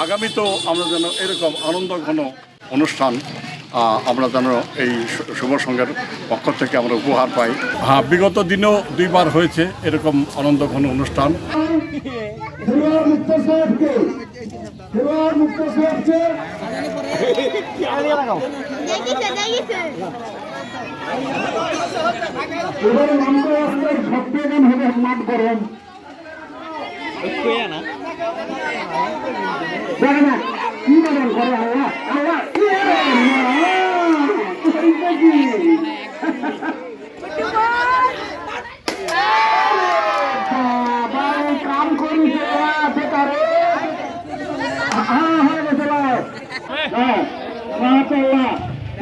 আগামীতেও আমরা যেন এরকম আনন্দঘন অনুষ্ঠান আমরা যেন এই শুভ সংঘের পক্ষ থেকে আমরা উপহার পাই। হ্যাঁ, বিগত দিনেও দুইবার হয়েছে এরকম আনন্দঘন অনুষ্ঠান।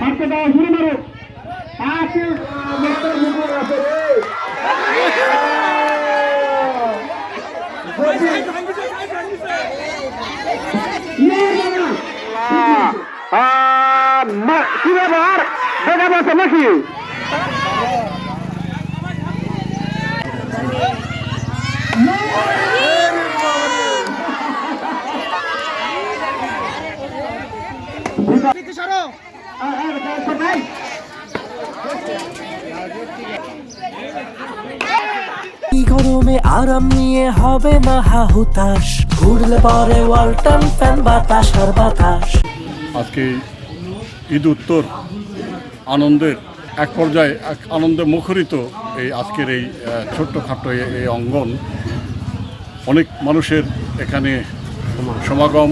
মারতে দেওয়া শুরু মারো কি ব্যাপার দেখা পাচ্ছে নাকি গরমে আরাম নিয়ে হবে না হাহুতাশ, ঘুরলে পরে ওয়ালটন ফ্যান বাতাস আর বাতাস। আজকে ঈদ উত্তর আনন্দের এক পর্যায়ে এক আনন্দে মুখরিত এই আজকের এই ছোট্টখাটো এই অঙ্গন। অনেক মানুষের এখানে সমাগম।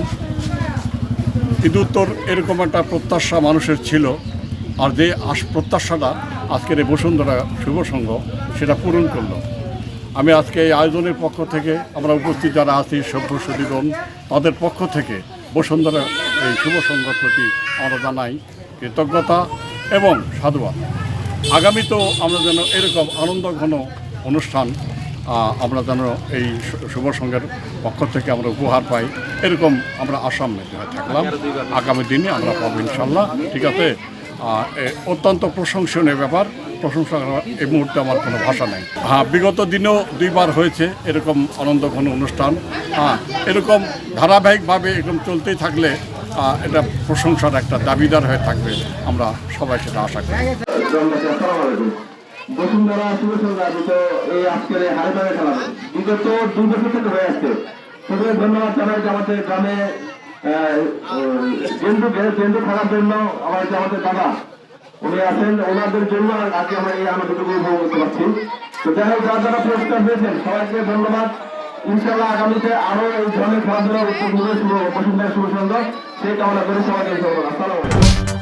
ঈদ উত্তর এরকম একটা প্রত্যাশা মানুষের ছিল, আর যে প্রত্যাশাটা আজকের এই বসুন্ধরা শুভ সংঘ সেটা পূরণ করলো। আমি আজকে এই আয়োজনের পক্ষ থেকে আমরা উপস্থিত যারা আছি সভ্য সুদীগণ তাদের পক্ষ থেকে বসুন্ধরা এই শুভ সংঘের প্রতি আমরা জানাই কৃতজ্ঞতা এবং সাধুবাদ। আগামীতেও আমরা যেন এরকম আনন্দঘন অনুষ্ঠান আমরা যেন এই শুভ সংঘের পক্ষ থেকে আমরা উপহার পাই, এরকম আমরা আশা মেতে থাকলাম। আগামী দিনে আমরা পাবো ইনশাল্লাহ। ঠিক আছে, অত্যন্ত প্রশংসনীয় ব্যাপার। প্রশংসা করার এই মুহূর্তে আমার কোনো ভাষা নেই। হ্যাঁ, বিগত দিনেও দুইবার হয়েছে এরকম আনন্দঘন অনুষ্ঠান। এরকম ধারাবাহিকভাবে এরকম চলতেই থাকলে এটা প্রশংসার একটা দাবিদার হয়ে থাকবে, আমরা সবাই সেটা আশা করি। বসুন্ধরা শুভ সংঘ আয়োজিত এই আজকের হাড়িভাঙা খেলা বিগত 2 বছর থেকে হয়ে আসছে। খুবই ধন্যবাদ জানাই যে আমাদের গ্রামে কেন্দ্র থাকার জন্য আমাদের দাদা উনি আছেন, ওনাদের জন্য আজকে আমরা এই আনন্দটুকু উপভোগ করতে পারছি। তো যাই হোক, যারা যারা পুরস্কার পেয়েছেন সবাইকে ধন্যবাদ। ইনশাল্লাহ আগামীতে আরো এই ধরনের খেলাধুলা উত্তর বসুন্ধরা শুভ সংঘ সেই কামনা করে সবাইকে ধন্যবাদ। আসসালামু আলাইকুম।